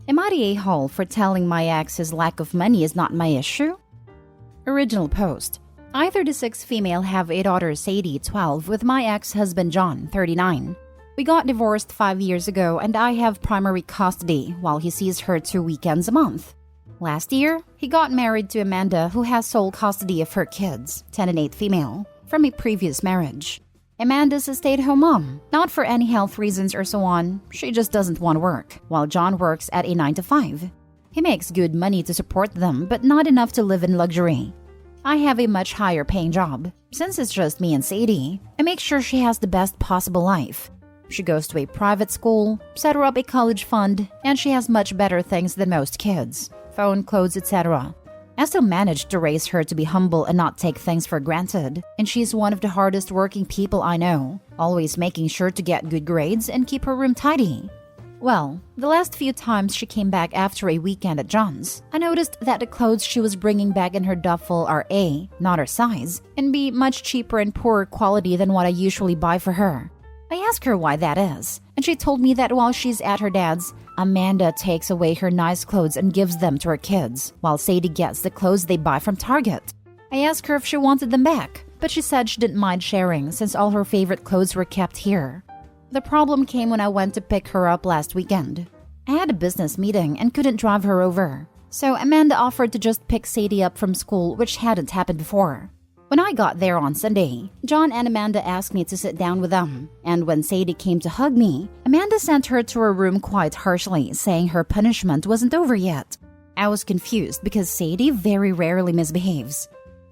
Am I the a-hole for telling my ex his lack of money is not my issue? Original post. I, 36 female, have a daughter, Sadie, 12, with my ex-husband, John, 39. We got divorced 5 years ago and I have primary custody while he sees her 2 weekends a month. Last year, he got married to Amanda, who has sole custody of her kids, 10 and 8 female, from a previous marriage. Amanda's a stay-at-home mom, not for any health reasons or so on. She just doesn't want to work, while John works at a 9 to 5. He makes good money to support them, but not enough to live in luxury. I have a much higher paying job. Since it's just me and Sadie, I make sure she has the best possible life. She goes to a private school, set her up a college fund, and she has much better things than most kids. Phone, clothes, etc. I still managed to raise her to be humble and not take things for granted, and she's one of the hardest working people I know, always making sure to get good grades and keep her room tidy. Well, the last few times she came back after a weekend at John's, I noticed that the clothes she was bringing back in her duffel are A, not her size, and B, much cheaper and poorer quality than what I usually buy for her. I asked her why that is, and she told me that while she's at her dad's, Amanda takes away her nice clothes and gives them to her kids, while Sadie gets the clothes they buy from Target. I asked her if she wanted them back, but she said she didn't mind sharing since all her favorite clothes were kept here. The problem came when I went to pick her up last weekend. I had a business meeting and couldn't drive her over, so Amanda offered to just pick Sadie up from school, which hadn't happened before. When I got there on Sunday, John and Amanda asked me to sit down with them, and when Sadie came to hug me, Amanda sent her to her room quite harshly, saying her punishment wasn't over yet. I was confused because Sadie very rarely misbehaves.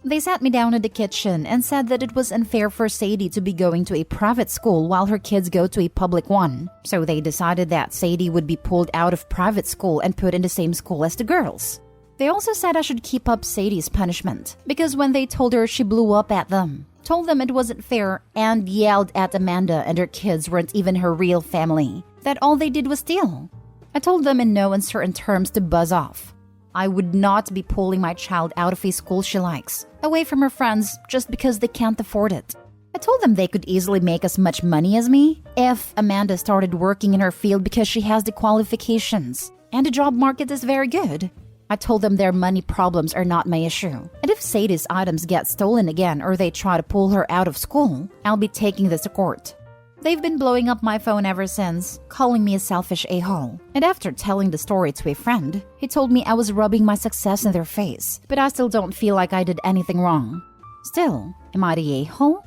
They sat me down in the kitchen and said that it was unfair for Sadie to be going to a private school while her kids go to a public one, so they decided that Sadie would be pulled out of private school and put in the same school as the girls. They also said I should keep up Sadie's punishment, because when they told her, she blew up at them, told them it wasn't fair, and yelled at Amanda and her kids weren't even her real family, that all they did was steal. I told them in no uncertain terms to buzz off. I would not be pulling my child out of a school she likes, away from her friends, just because they can't afford it. I told them they could easily make as much money as me if Amanda started working in her field because she has the qualifications, and the job market is very good. I told them their money problems are not my issue, and if Sadie's items get stolen again or they try to pull her out of school, I'll be taking this to court. They've been blowing up my phone ever since, calling me a selfish a-hole, and after telling the story to a friend, he told me I was rubbing my success in their face, but I still don't feel like I did anything wrong. Still, am I the a-hole?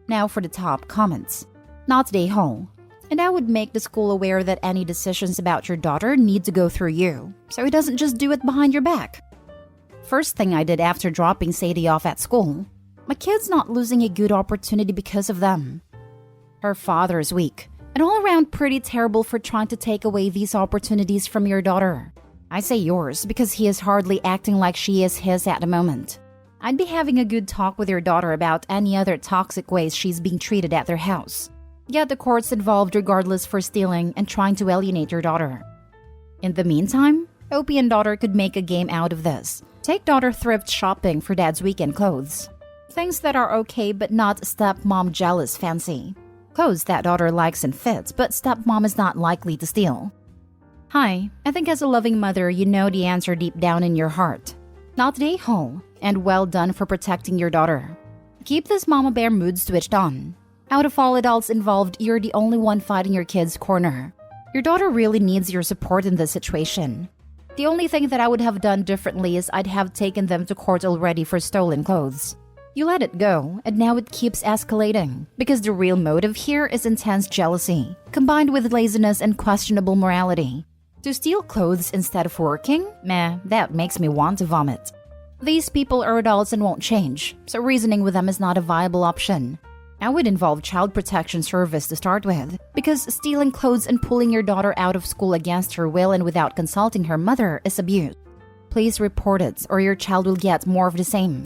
Now for the top comments. Not the a-hole. And I would make the school aware that any decisions about your daughter need to go through you, so he doesn't just do it behind your back. First thing I did after dropping Sadie off at school, my kid's not losing a good opportunity because of them. Her father is weak, and all around pretty terrible for trying to take away these opportunities from your daughter. I say yours because he is hardly acting like she is his at the moment. I'd be having a good talk with your daughter about any other toxic ways she's being treated at their house. Get the courts involved regardless for stealing and trying to alienate your daughter. In the meantime, Opie and daughter could make a game out of this. Take daughter thrift shopping for dad's weekend clothes. Things that are okay but not stepmom jealous fancy. Clothes that daughter likes and fits but stepmom is not likely to steal. Hi, I think as a loving mother you know the answer deep down in your heart. Not the a-hole, and well done for protecting your daughter. Keep this mama bear mood switched on. Out of all adults involved, you're the only one fighting your kid's corner. Your daughter really needs your support in this situation. The only thing that I would have done differently is I'd have taken them to court already for stolen clothes. You let it go, and now it keeps escalating, because the real motive here is intense jealousy, combined with laziness and questionable morality. To steal clothes instead of working? Meh, that makes me want to vomit. These people are adults and won't change, so reasoning with them is not a viable option. I would involve Child Protection Service to start with, because stealing clothes and pulling your daughter out of school against her will and without consulting her mother is abuse. Please report it, or your child will get more of the same.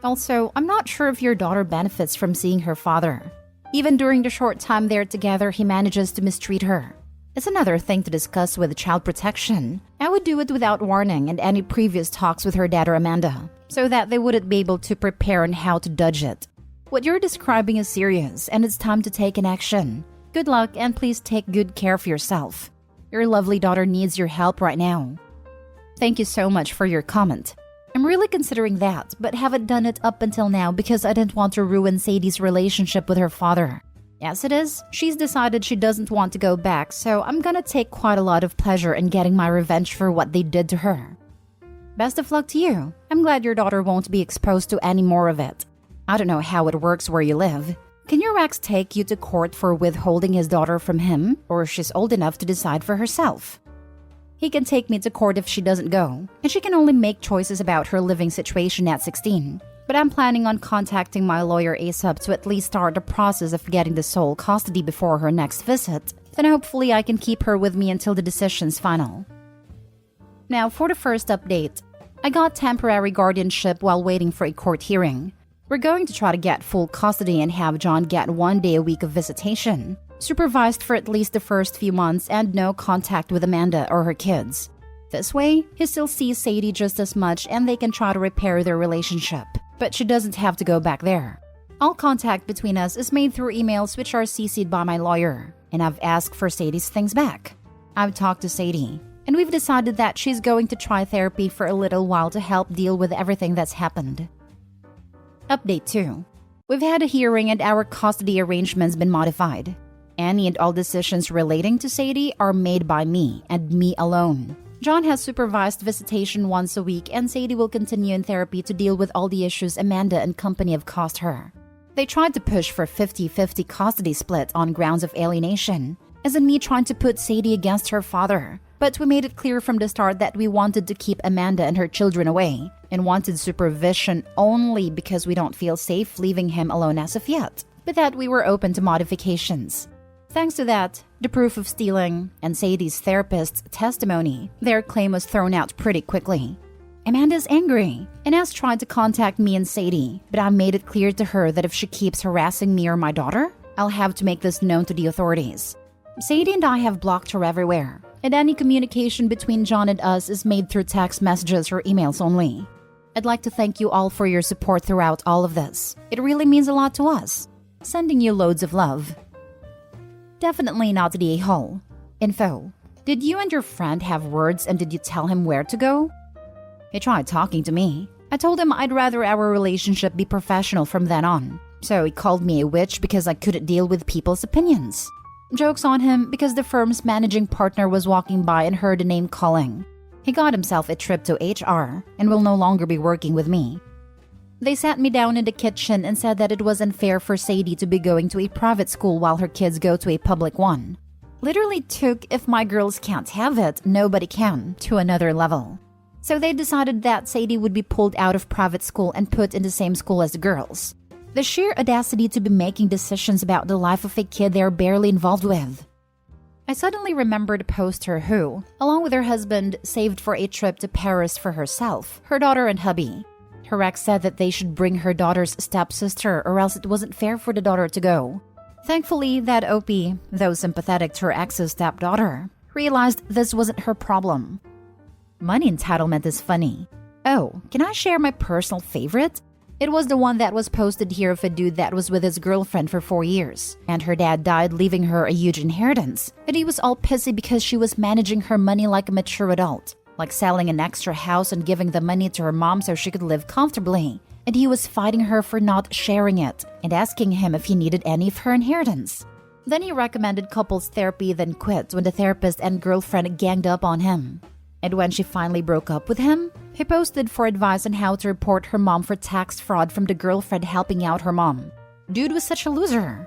Also, I'm not sure if your daughter benefits from seeing her father. Even during the short time they're together, he manages to mistreat her. It's another thing to discuss with Child Protection. I would do it without warning and any previous talks with her dad or Amanda, so that they wouldn't be able to prepare on how to dodge it. What you're describing is serious, and it's time to take an action. Good luck, and please take good care of yourself. Your lovely daughter needs your help right now. Thank you so much for your comment. I'm really considering that, but haven't done it up until now because I didn't want to ruin Sadie's relationship with her father. As it is, she's decided she doesn't want to go back, so I'm gonna take quite a lot of pleasure in getting my revenge for what they did to her. Best of luck to you. I'm glad your daughter won't be exposed to any more of it. I don't know how it works where you live. Can your ex take you to court for withholding his daughter from him, or she's old enough to decide for herself? He can take me to court if she doesn't go, and she can only make choices about her living situation at 16. But I'm planning on contacting my lawyer ASAP to at least start the process of getting the sole custody before her next visit. Then hopefully I can keep her with me until the decision's final. Now for the first update. I got temporary guardianship while waiting for a court hearing. We're going to try to get full custody and have John get 1 day a week of visitation, supervised for at least the first few months, and no contact with Amanda or her kids. This way, he still sees Sadie just as much and they can try to repair their relationship, but she doesn't have to go back there. All contact between us is made through emails which are CC'd by my lawyer, and I've asked for Sadie's things back. I've talked to Sadie, and we've decided that she's going to try therapy for a little while to help deal with everything that's happened. Update 2. We've had a hearing and our custody arrangement's been modified. Any and all decisions relating to Sadie are made by me and me alone. John has supervised visitation once a week and Sadie will continue in therapy to deal with all the issues Amanda and company have caused her. They tried to push for 50-50 custody split on grounds of alienation, as in me trying to put Sadie against her father. But we made it clear from the start that we wanted to keep Amanda and her children away, and wanted supervision only because we don't feel safe leaving him alone as of yet, but that we were open to modifications. Thanks to that, the proof of stealing, and Sadie's therapist's testimony, their claim was thrown out pretty quickly. Amanda's angry, and has tried to contact me and Sadie, but I made it clear to her that if she keeps harassing me or my daughter, I'll have to make this known to the authorities. Sadie and I have blocked her everywhere, and any communication between John and us is made through text messages or emails only. I'd like to thank you all for your support throughout all of this. It really means a lot to us. Sending you loads of love. Definitely not the a-hole. Info. Did you and your friend have words and did you tell him where to go? He tried talking to me. I told him I'd rather our relationship be professional from then on. So he called me a witch because I couldn't deal with people's opinions. Joke's on him because the firm's managing partner was walking by and heard a name calling. He got himself a trip to HR and will no longer be working with me. They sat me down in the kitchen and said that it was unfair for Sadie to be going to a private school while her kids go to a public one. Literally took if my girls can't have it, nobody can, to another level. So they decided that Sadie would be pulled out of private school and put in the same school as the girls. The sheer audacity to be making decisions about the life of a kid they're barely involved with. I suddenly remembered a poster who, along with her husband, saved for a trip to Paris for herself, her daughter and hubby. Her ex said that they should bring her daughter's stepsister or else it wasn't fair for the daughter to go. Thankfully, that OP, though sympathetic to her ex's stepdaughter, realized this wasn't her problem. Money entitlement is funny. Oh, can I share my personal favorite? It was the one that was posted here of a dude that was with his girlfriend for 4 years, and her dad died leaving her a huge inheritance, and he was all pissy because she was managing her money like a mature adult, like selling an extra house and giving the money to her mom so she could live comfortably, and he was fighting her for not sharing it, and asking him if he needed any of her inheritance. Then he recommended couples therapy, then quit when the therapist and girlfriend ganged up on him. And when she finally broke up with him, he posted for advice on how to report her mom for tax fraud from the girlfriend helping out her mom. Dude was such a loser.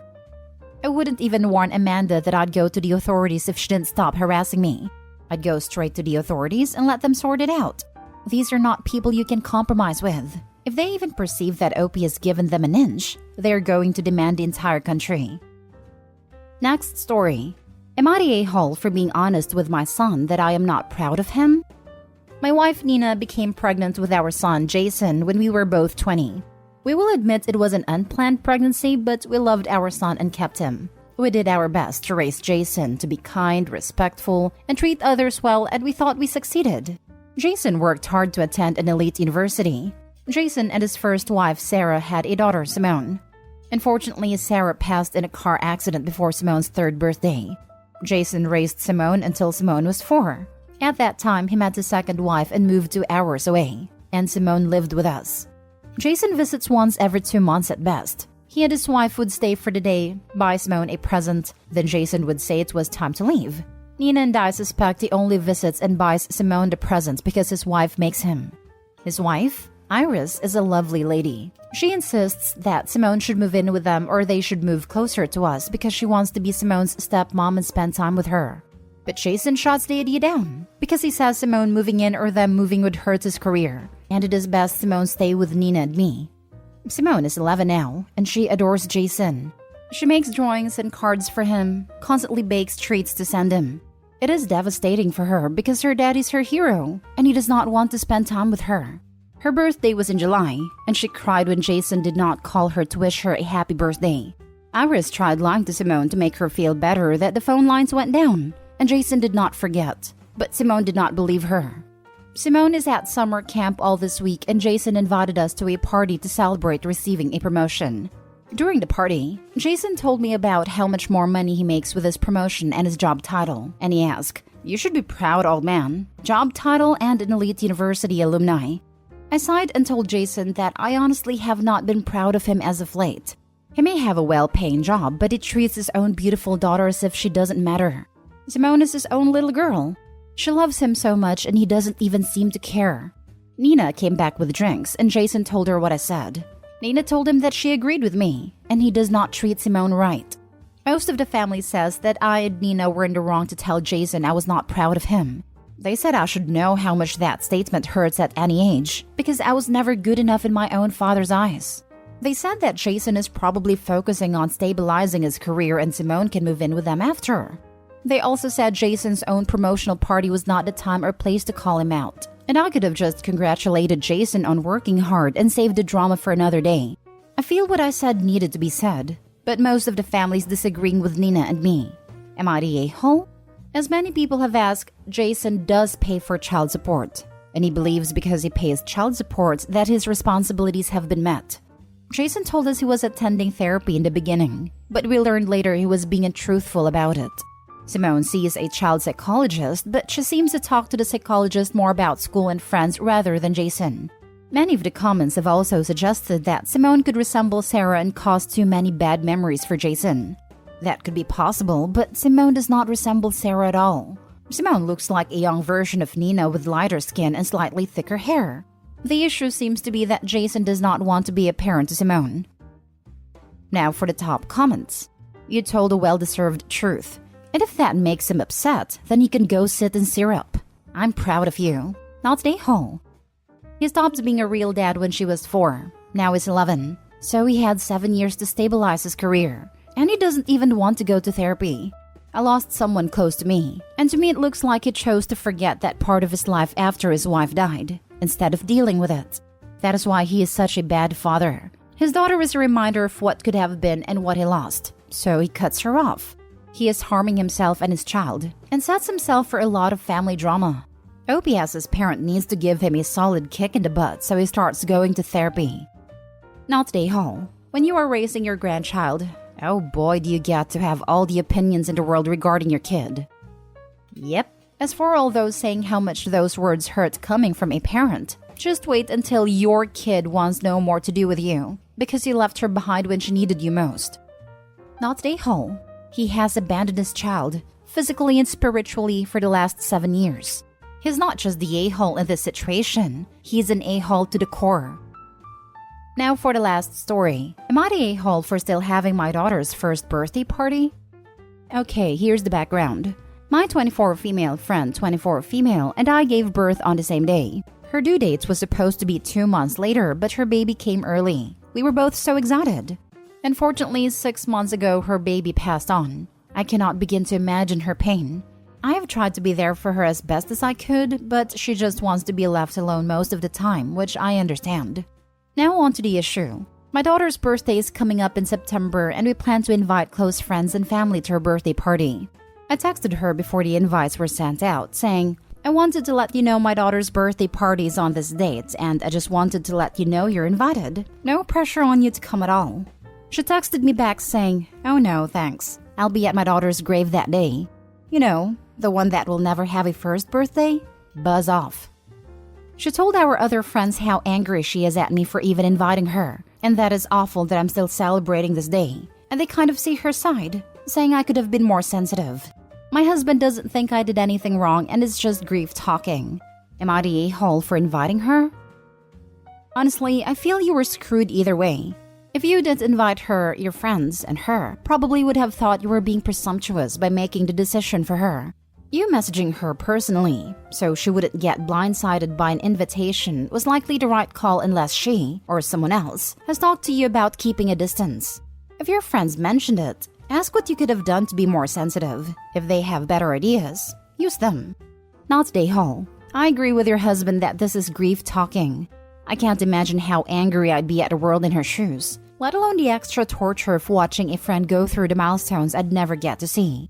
I wouldn't even warn Amanda that I'd go to the authorities if she didn't stop harassing me. I'd go straight to the authorities and let them sort it out. These are not people you can compromise with. If they even perceive that OP has given them an inch, they're going to demand the entire country. Next story. Am I the a-hole for being honest with my son that I am not proud of him? My wife Nina became pregnant with our son Jason when we were both 20. We will admit it was an unplanned pregnancy, but we loved our son and kept him. We did our best to raise Jason to be kind, respectful, and treat others well, and we thought we succeeded. Jason worked hard to attend an elite university. Jason and his first wife Sarah had a daughter, Simone. Unfortunately, Sarah passed in a car accident before Simone's 3rd birthday. Jason raised Simone until Simone was 4. At that time, he met his second wife and moved 2 hours away, and Simone lived with us. Jason visits once every 2 months at best. He and his wife would stay for the day, buy Simone a present, then Jason would say it was time to leave. Nina and I suspect he only visits and buys Simone the present because his wife makes him. His wife, Iris, is a lovely lady. She insists that Simone should move in with them or they should move closer to us because she wants to be Simone's stepmom and spend time with her. But Jason shuts the idea down because he says Simone moving in or them moving would hurt his career, and it is best Simone stay with Nina and me. Simone is 11 now, and she adores Jason. She makes drawings and cards for him, constantly bakes treats to send him. It is devastating for her because her dad is her hero, and he does not want to spend time with her. Her birthday was in July, and she cried when Jason did not call her to wish her a happy birthday. Iris tried lying to Simone to make her feel better that the phone lines went down, and Jason did not forget, but Simone did not believe her. Simone is at summer camp all this week, and Jason invited us to a party to celebrate receiving a promotion. During the party, Jason told me about how much more money he makes with his promotion and his job title, and he asked, "You should be proud, old man. Job title and an elite university alumni." I sighed and told Jason that I honestly have not been proud of him as of late. He may have a well-paying job, but he treats his own beautiful daughter as if she doesn't matter. Simone is his own little girl. She loves him so much and he doesn't even seem to care. Nina came back with drinks and Jason told her what I said. Nina told him that she agreed with me and he does not treat Simone right. Most of the family says that I and Nina were in the wrong to tell Jason I was not proud of him. They said I should know how much that statement hurts at any age because I was never good enough in my own father's eyes. They said that Jason is probably focusing on stabilizing his career and Simone can move in with them after. They also said Jason's own promotional party was not the time or place to call him out, and I could have just congratulated Jason on working hard and saved the drama for another day. I feel what I said needed to be said, but most of the family's disagreeing with Nina and me. Am I the a-hole? As many people have asked, Jason does pay for child support, and he believes because he pays child support that his responsibilities have been met. Jason told us he was attending therapy in the beginning, but we learned later he was being untruthful about it. Simone sees a child psychologist, but she seems to talk to the psychologist more about school and friends rather than Jason. Many of the comments have also suggested that Simone could resemble Sarah and cause too many bad memories for Jason. That could be possible, but Simone does not resemble Sarah at all. Simone looks like a young version of Nina with lighter skin and slightly thicker hair. The issue seems to be that Jason does not want to be a parent to Simone. Now for the top comments. You told a well-deserved truth. And if that makes him upset, then he can go sit in syrup. I'm proud of you. Not the a-hole. He stopped being a real dad when she was 4. Now he's 11. So he had 7 years to stabilize his career. And he doesn't even want to go to therapy. I lost someone close to me. And to me it looks like he chose to forget that part of his life after his wife died, instead of dealing with it. That is why he is such a bad father. His daughter is a reminder of what could have been and what he lost. So he cuts her off. He is harming himself and his child, and sets himself for a lot of family drama. OPS's parent needs to give him a solid kick in the butt so he starts going to therapy. Not the a-hole. When you are raising your grandchild, oh boy do you get to have all the opinions in the world regarding your kid. Yep. As for all those saying how much those words hurt coming from a parent, just wait until your kid wants no more to do with you, because you left her behind when she needed you most. Not the a-hole. He has abandoned his child, physically and spiritually, for the last 7 years. He's not just the a-hole in this situation, he's an a-hole to the core. Now for the last story. Am I the a-hole for still having my daughter's first birthday party? Okay, here's the background. My 24 female friend, 24 female, and I gave birth on the same day. Her due date was supposed to be 2 months later, but her baby came early. We were both so excited. Unfortunately, 6 months ago, her baby passed on. I cannot begin to imagine her pain. I have tried to be there for her as best as I could, but she just wants to be left alone most of the time, which I understand. Now on to the issue. My daughter's birthday is coming up in September, and we plan to invite close friends and family to her birthday party. I texted her before the invites were sent out, saying, I wanted to let you know my daughter's birthday party is on this date, and I just wanted to let you know you're invited. No pressure on you to come at all. She texted me back saying, oh no, thanks. I'll be at my daughter's grave that day. You know, the one that will never have a first birthday? Buzz off. She told our other friends how angry she is at me for even inviting her, and that is awful that I'm still celebrating this day. And they kind of see her side, saying I could have been more sensitive. My husband doesn't think I did anything wrong and is just grief talking. Am I the a-hole for inviting her? Honestly, I feel you were screwed either way. If you didn't invite her, your friends and her probably would have thought you were being presumptuous by making the decision for her. You messaging her personally, so she wouldn't get blindsided by an invitation, was likely the right call unless she, or someone else, has talked to you about keeping a distance. If your friends mentioned it, ask what you could have done to be more sensitive. If they have better ideas, use them. Not the a-hole. I agree with your husband that this is grief talking. I can't imagine how angry I'd be at the world in her shoes, let alone the extra torture of watching a friend go through the milestones I'd never get to see.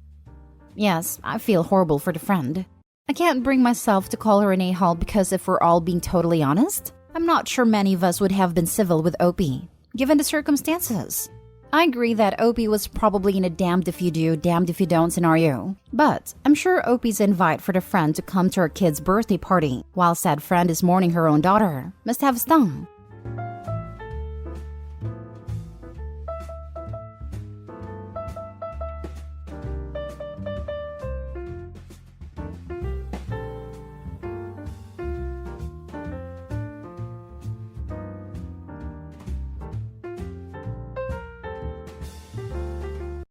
Yes, I feel horrible for the friend. I can't bring myself to call her an a-hole because if we're all being totally honest, I'm not sure many of us would have been civil with Opie, given the circumstances. I agree that Opie was probably in a damned if you do, damned if you don't scenario. But I'm sure Opie's invite for the friend to come to her kid's birthday party while said friend is mourning her own daughter must have stung.